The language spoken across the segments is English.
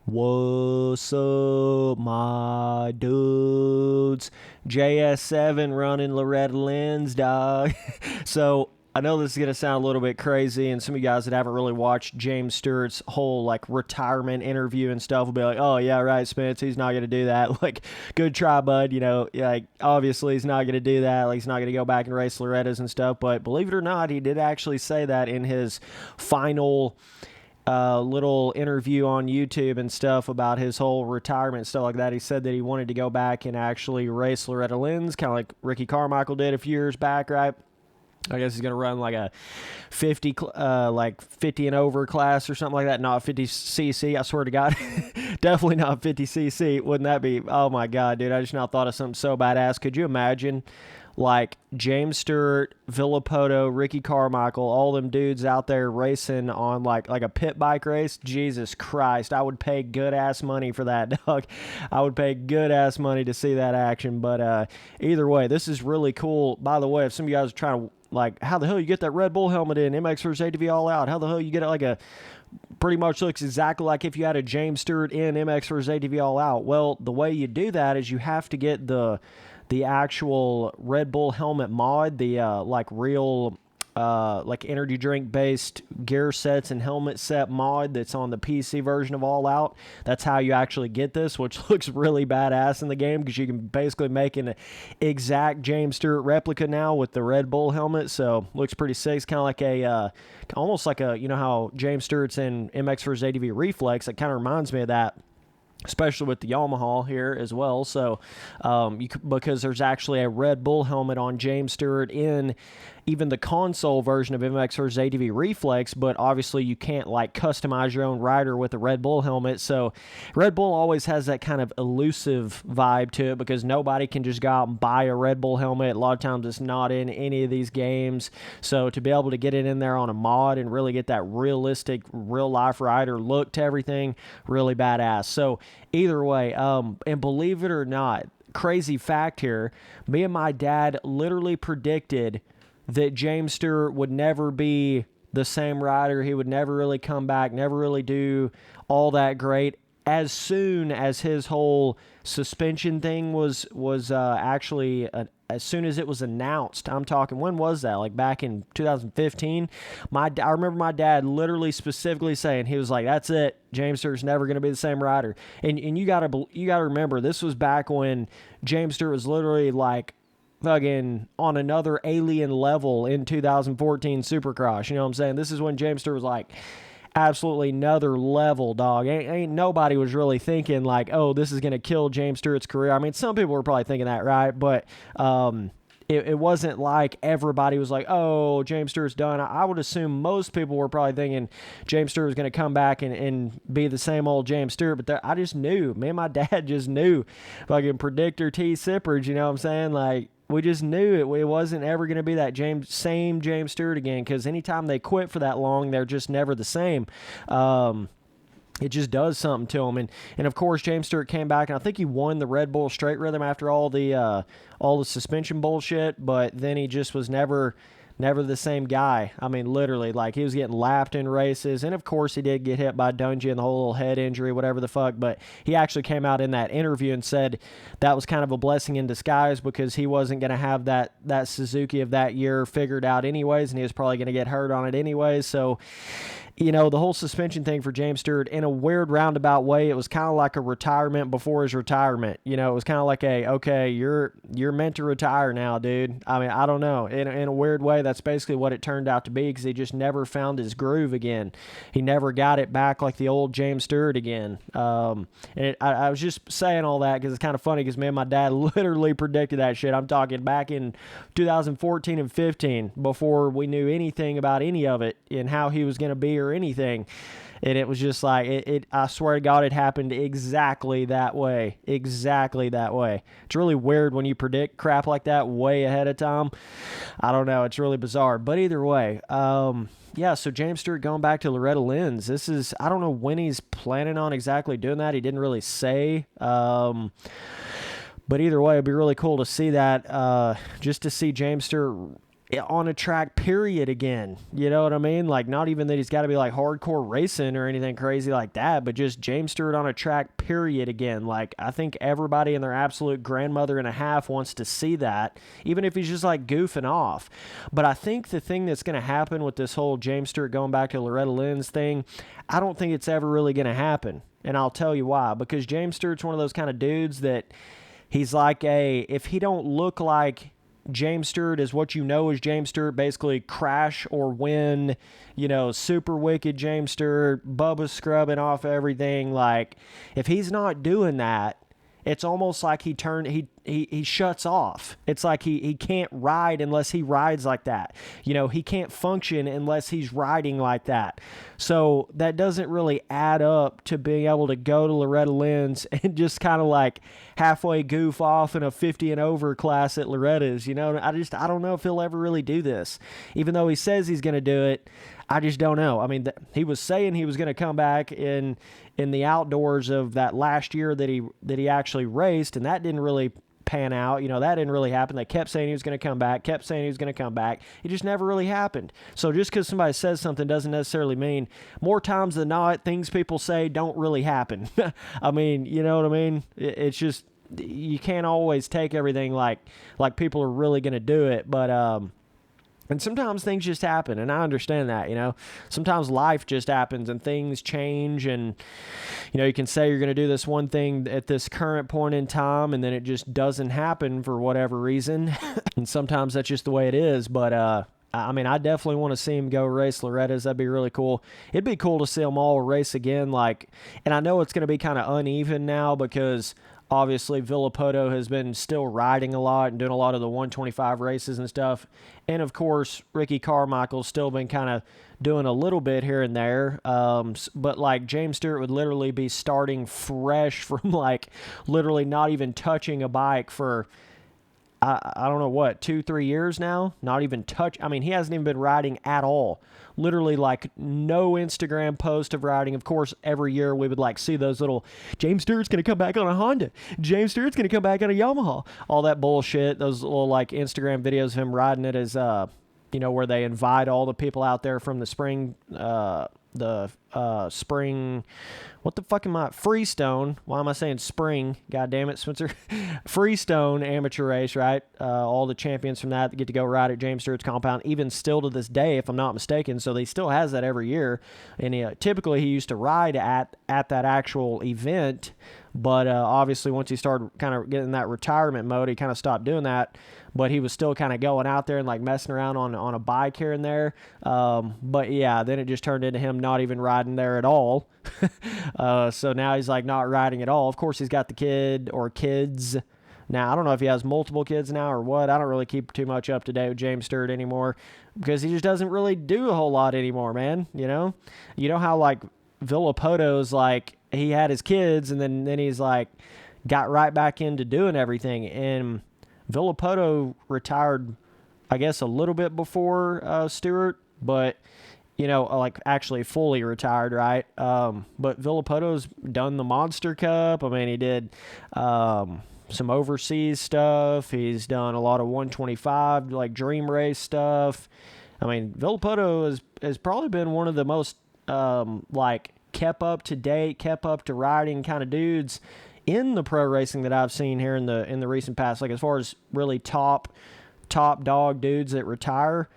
What's up, my dudes? JS7 running Loretta Lynn's, dog. So, I know this is going to sound a little bit crazy, and some of you guys that haven't really watched James Stewart's whole, retirement interview and stuff will be like, oh, yeah, right, Spence, he's not going to do that. Good try, bud. Obviously, he's not going to do that. He's not going to go back and race Loretta's and stuff. But believe it or not, he did actually say that in his final little interview on YouTube and stuff about his whole retirement and stuff like that. He said that he wanted to go back and actually race Loretta Lynn's, kind of like Ricky Carmichael did a few years back, right? I guess he's going to run like a 50 and over class or something like that. Not 50cc, I swear to God. Definitely not 50cc. Wouldn't that be? Oh, my God, dude. I just now thought of something so badass. Could you imagine, James Stewart, Villapoto, Ricky Carmichael, all them dudes out there racing on, like a pit bike race? Jesus Christ. I would pay good-ass money for that, dog. I would pay good-ass money to see that action. But either way, this is really cool. By the way, if some of you guys are trying to, how the hell you get that Red Bull helmet in MX vs. ATV All Out? How the hell you get it pretty much looks exactly like if you had a James Stewart in MX vs. ATV All Out? Well, the way you do that is you have to get the actual Red Bull helmet mod, the real energy drink based gear sets and helmet set mod that's on the PC version of All Out. That's how you actually get this, which looks really badass in the game because you can basically make an exact James Stewart replica now with the Red Bull helmet. So looks pretty sick. It's kind of like almost like you know how James Stewart's in MX vs. ATV Reflex. It kind of reminds me of that, especially with the Yamaha here as well. So because there's actually a Red Bull helmet on James Stewart in even the console version of MX vs. ATV Reflex, but obviously you can't customize your own rider with a Red Bull helmet. So Red Bull always has that kind of elusive vibe to it because nobody can just go out and buy a Red Bull helmet. A lot of times it's not in any of these games. So to be able to get it in there on a mod and really get that realistic, real-life rider look to everything, really badass. So either way, and believe it or not, crazy fact here, me and my dad literally predicted that James Stewart would never be the same rider. He would never really come back, never really do all that great. As soon as his whole suspension thing was actually, as soon as it was announced, I'm talking, when was that? Back in 2015? I remember my dad literally specifically saying, he was like, that's it. James Stewart's never going to be the same rider. And you gotta remember, this was back when James Stewart was literally fucking on another alien level in 2014 Supercross. You know what I'm saying? This is when James Stewart was absolutely another level, dog. Ain't nobody was really thinking oh, this is going to kill James Stewart's career. I mean, some people were probably thinking that, right? But it wasn't like everybody was like, oh, James Stewart's done. I would assume most people were probably thinking James Stewart was going to come back and be the same old James Stewart. But I just knew. Me and my dad just knew. Fucking predictor T. Sippers, you know what I'm saying? We just knew it wasn't ever going to be that same James Stewart again, because anytime they quit for that long, they're just never the same. It just does something to him. And of course, James Stewart came back, and I think he won the Red Bull Straight Rhythm after all the suspension bullshit, but then he just was never the same guy. I mean, literally, he was getting lapped in races, and of course he did get hit by Dungy and the whole little head injury, whatever the fuck, but he actually came out in that interview and said that was kind of a blessing in disguise because he wasn't going to have that Suzuki of that year figured out anyways, and he was probably going to get hurt on it anyways. So the whole suspension thing for James Stewart, in a weird roundabout way, it was kind of like a retirement before his retirement. It was kind of like okay, you're meant to retire now, dude. I mean, I don't know. In a weird way, that's basically what it turned out to be because he just never found his groove again. He never got it back like the old James Stewart again. I was just saying all that because it's kind of funny because me and my dad literally predicted that shit. I'm talking back in 2014 and 15 before we knew anything about any of it and how he was going to be or anything. And it was just I swear to God, it happened exactly that way. Exactly that way. It's really weird when you predict crap like that way ahead of time. I don't know. It's really bizarre. But either way, yeah, so James Stewart going back to Loretta Lynn's. I don't know when he's planning on exactly doing that. He didn't really say. But either way, it'd be really cool to see that, just to see James Stewart on a track, period, again. You know what I mean? Like, not even that he's got to be like hardcore racing or anything crazy like that, but just James Stewart on a track, period, again. Like, I think everybody and their absolute grandmother and a half wants to see that, even if he's just like goofing off. But I think the thing that's going to happen with this whole James Stewart going back to Loretta Lynn's thing, I don't think it's ever really going to happen. And I'll tell you why. Because James Stewart's one of those kind of dudes that he's like if he don't look like James Stewart is what you know as James Stewart, basically crash or win, super wicked James Stewart, Bubba scrubbing off everything. Like, if he's not doing that, it's almost like he shuts off. It's like he can't ride unless he rides like that. He can't function unless he's riding like that. So that doesn't really add up to being able to go to Loretta Lynn's and just kind of like halfway goof off in a 50 and over class at Loretta's. I don't know if he'll ever really do this. Even though he says he's going to do it, I just don't know. I mean, he was saying he was going to come back in the outdoors of that last year that he actually raced, and that didn't really pan out. That didn't really happen. They kept saying he was going to come back, kept saying he was going to come back. It just never really happened. So just because somebody says something doesn't necessarily mean, more times than not, things people say don't really happen. I mean, you know what I mean? It's just, you can't always take everything like people are really going to do it, but and sometimes things just happen, and I understand that, Sometimes life just happens, and things change, and, you can say you're going to do this one thing at this current point in time, and then it just doesn't happen for whatever reason, and sometimes that's just the way it is, but, I mean, I definitely want to see him go race Loretta's. That'd be really cool. It'd be cool to see them all race again, and I know it's going to be kind of uneven now because obviously Villapoto has been still riding a lot and doing a lot of the 125 races and stuff. And, of course, Ricky Carmichael's still been kind of doing a little bit here and there. But, James Stewart would literally be starting fresh from, literally not even touching a bike for, I don't know what, 2-3 years now? Not even touch. I mean, he hasn't even been riding at all. Literally, no Instagram post of riding. Of course, every year we would, see those little, James Stewart's going to come back on a Honda. James Stewart's going to come back on a Yamaha. All that bullshit. Those little, Instagram videos of him riding it as, where they invite all the people out there from the spring, what the fuck am I? Freestone. Why am I saying spring? God damn it, Spencer. Freestone amateur race, right? All the champions from that get to go ride at James Stewart's compound, even still to this day, if I'm not mistaken. So he still has that every year. And typically he used to ride at that actual event. But obviously once he started kind of getting that retirement mode, he kind of stopped doing that. But he was still kind of going out there and messing around on a bike here and there. But yeah, then it just turned into him not even riding there at all. So now he's not riding at all. Of course, he's got the kid or kids. Now, I don't know if he has multiple kids now or what. I don't really keep too much up to date with James Stewart anymore because he just doesn't really do a whole lot anymore, man. You know how Villapoto's he had his kids and then he's got right back into doing everything. And Villapoto retired, I guess, a little bit before Stewart, but actually fully retired, right? But Villapoto's done the Monster Cup. I mean, he did some overseas stuff. He's done a lot of 125, dream race stuff. I mean, Villapoto has probably been one of the most, kept up to date, kept up to riding kind of dudes in the pro racing that I've seen here in the recent past. As far as really top dog dudes that retire,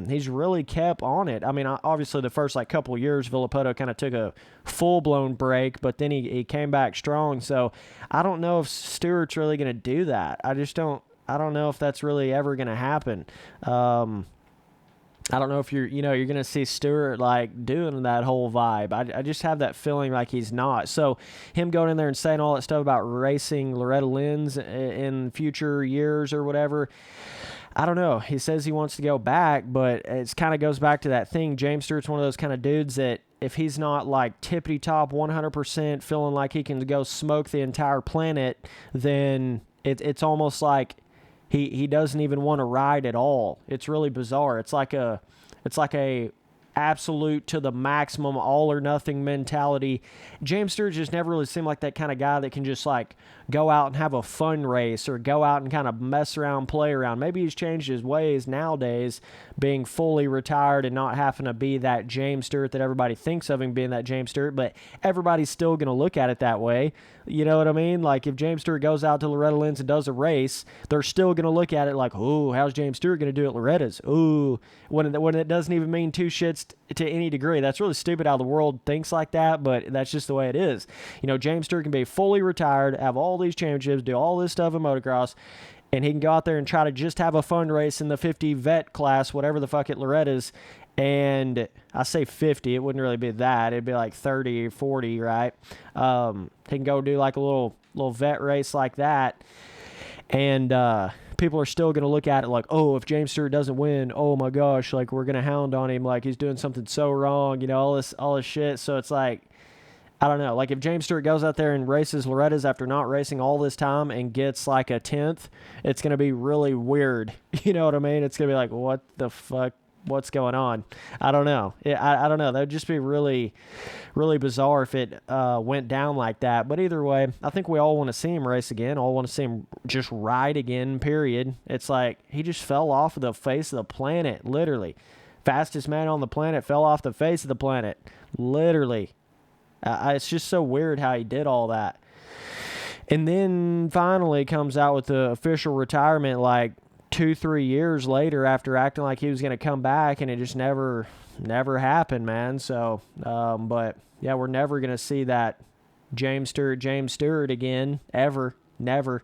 he's really kept on it. I mean, obviously the first couple of years, Villapoto kind of took a full-blown break, but then he came back strong. So I don't know if Stewart's really going to do that. I don't know if that's really ever going to happen. I don't know if you're going to see Stewart doing that whole vibe. I just have that feeling he's not. So him going in there and saying all that stuff about racing Loretta Lynn's in future years or whatever, I don't know. He says he wants to go back, but it kind of goes back to that thing. James Stewart's one of those kind of dudes that if he's not tippity top 100% feeling like he can go smoke the entire planet, then it's almost like he doesn't even want to ride at all. It's really bizarre. It's like a absolute to the maximum, all or nothing mentality. James Stewart just never really seemed like that kind of guy that can just like go out and have a fun race or go out and kind of mess around, play around. Maybe he's changed his ways nowadays, being fully retired and not having to be that James Stewart that everybody thinks of him being that James Stewart, but everybody's still going to look at it that way. You know what I mean? Like if James Stewart goes out to Loretta Lynn's and does a race, they're still going to look at it like, "Ooh, how's James Stewart going to do at Loretta's?" Ooh, when it doesn't even mean two shits to any degree. That's really stupid how the world thinks like that, but that's just the way it is. You know, James Stewart can be fully retired, have all these championships, do all this stuff in motocross, and he can go out there and try to just have a fun race in the 50 vet class, whatever the fuck at Loretta's. And I say 50, it wouldn't really be that. It'd be like 30 or 40, right? He can go do like a little vet race like that. And people are still going to look at it like, oh, if James Stewart doesn't win, oh my gosh, like we're going to hound on him like he's doing something so wrong, you know, all this shit. So it's like, I don't know. Like if James Stewart goes out there and races Loretta's after not racing all this time and gets like a 10th, it's going to be really weird. You know what I mean? It's going to be like, what the fuck? What's going on? I don't know. I don't know. That would just be really, really bizarre if it went down like that. But either way, I think we all want to see him race again. All want to see him just ride again, period. It's like he just fell off of the face of the planet, literally. Fastest man on the planet fell off the face of the planet, literally. It's just so weird how he did all that. And then finally comes out with the official retirement like 2-3 years later after acting like he was going to come back, and it just never happened, man. So, but yeah, we're never going to see that James Stewart again, ever, never,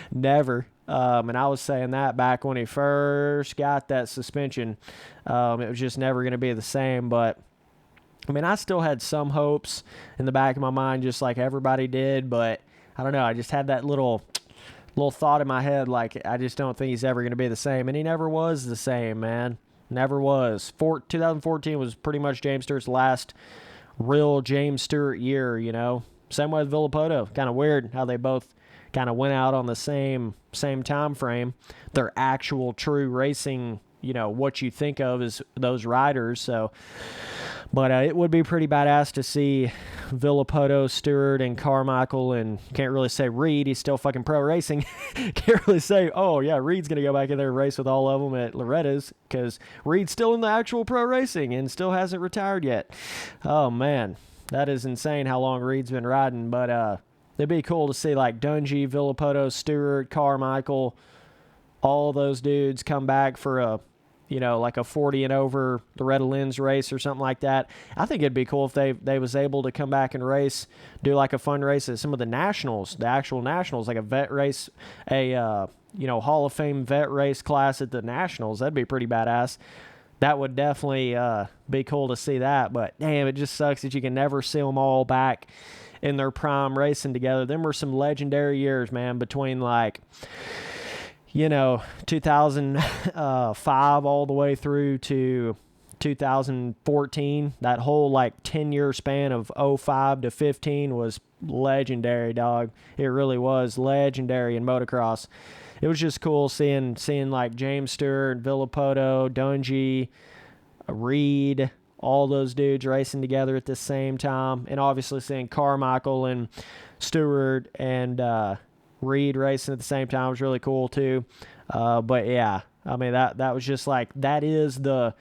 never. And I was saying that back when he first got that suspension. It was just never going to be the same, but I mean, I still had some hopes in the back of my mind, just like everybody did, but I don't know. I just had that little thought in my head, like, I just don't think he's ever going to be the same. And he never was the same, man. Never was. 2014 was pretty much James Stewart's last real James Stewart year, you know. Same way with Villopoto. Kind of weird how they both kind of went out on the same time frame. Their actual true racing, you know, what you think of as those riders. So, but it would be pretty badass to see Villopoto, Stewart, and Carmichael, and can't really say Reed. He's still fucking pro racing. Can't really say, oh, yeah, Reed's going to go back in there and race with all of them at Loretta's, because Reed's still in the actual pro racing and still hasn't retired yet. Oh, man, that is insane how long Reed's been riding. But it'd be cool to see, like, Dungey, Villopoto, Stewart, Carmichael, all those dudes come back for a, you know, like a 40 and over Loretta Lynn's race or something like that. I think it'd be cool if they was able to come back and race, do like a fun race at some of the nationals, the actual nationals, like a vet race, a you know, Hall of Fame vet race class at the nationals. That'd be pretty badass. That would definitely be cool to see that. But damn, it just sucks that you can never see them all back in their prime racing together. Them were some legendary years, man, between like, you know, 2005 all the way through to 2014. That whole like 10-year span of 05 to 15 was legendary, dog. It really was legendary in motocross. It was just cool seeing like James Stewart, Villopoto, Dungey, Reed, all those dudes racing together at the same time, and obviously seeing Carmichael and Stewart and Reed racing at the same time was really cool too. But yeah, I mean, that was just like, that is the,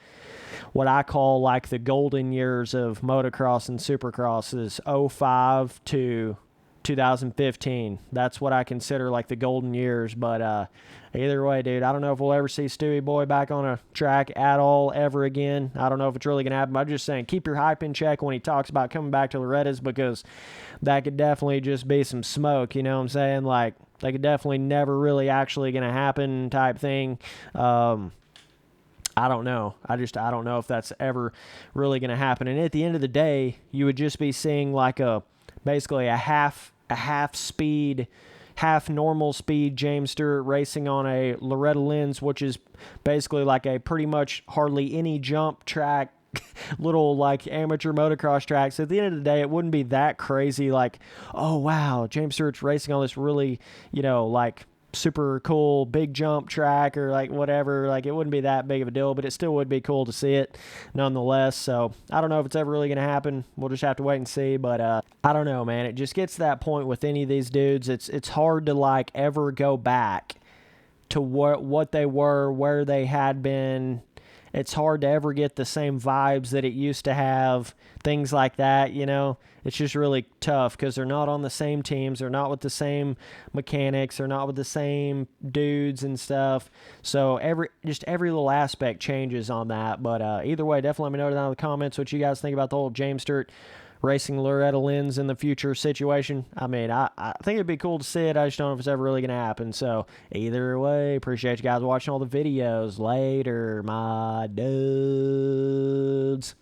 what I call like the golden years of motocross and supercross is 05 to 2015. That's what I consider like the golden years. But either way, dude, I don't know if we'll ever see Stewie Boy back on a track at all ever again. I don't know if it's really going to happen. I'm just saying, keep your hype in check when he talks about coming back to Loretta's, because that could definitely just be some smoke, you know what I'm saying? Like, that could definitely never really actually going to happen type thing. I don't know. I don't know if that's ever really going to happen. And at the end of the day, you would just be seeing like basically a half speed, half normal speed James Stewart racing on a Loretta Lynn's, which is basically like a pretty much hardly any jump track, little like amateur motocross tracks. At the end of the day, it wouldn't be that crazy like, oh wow, James Stewart's racing on this really, you know, like super cool big jump track or like whatever. Like it wouldn't be that big of a deal, but it still would be cool to see it nonetheless. So I don't know if it's ever really going to happen. We'll just have to wait and see. But I don't know, man. It just gets to that point with any of these dudes. It's hard to like ever go back to what they were, where they had been. It's hard to ever get the same vibes that it used to have, things like that, you know. It's just really tough because they're not on the same teams. They're not with the same mechanics. They're not with the same dudes and stuff. So every little aspect changes on that. But either way, definitely let me know down in the comments what you guys think about the whole James Stewart racing Loretta Lynn's in the future situation. I mean, I think it'd be cool to see it. I just don't know if it's ever really going to happen. So either way, appreciate you guys watching all the videos. Later, my dudes.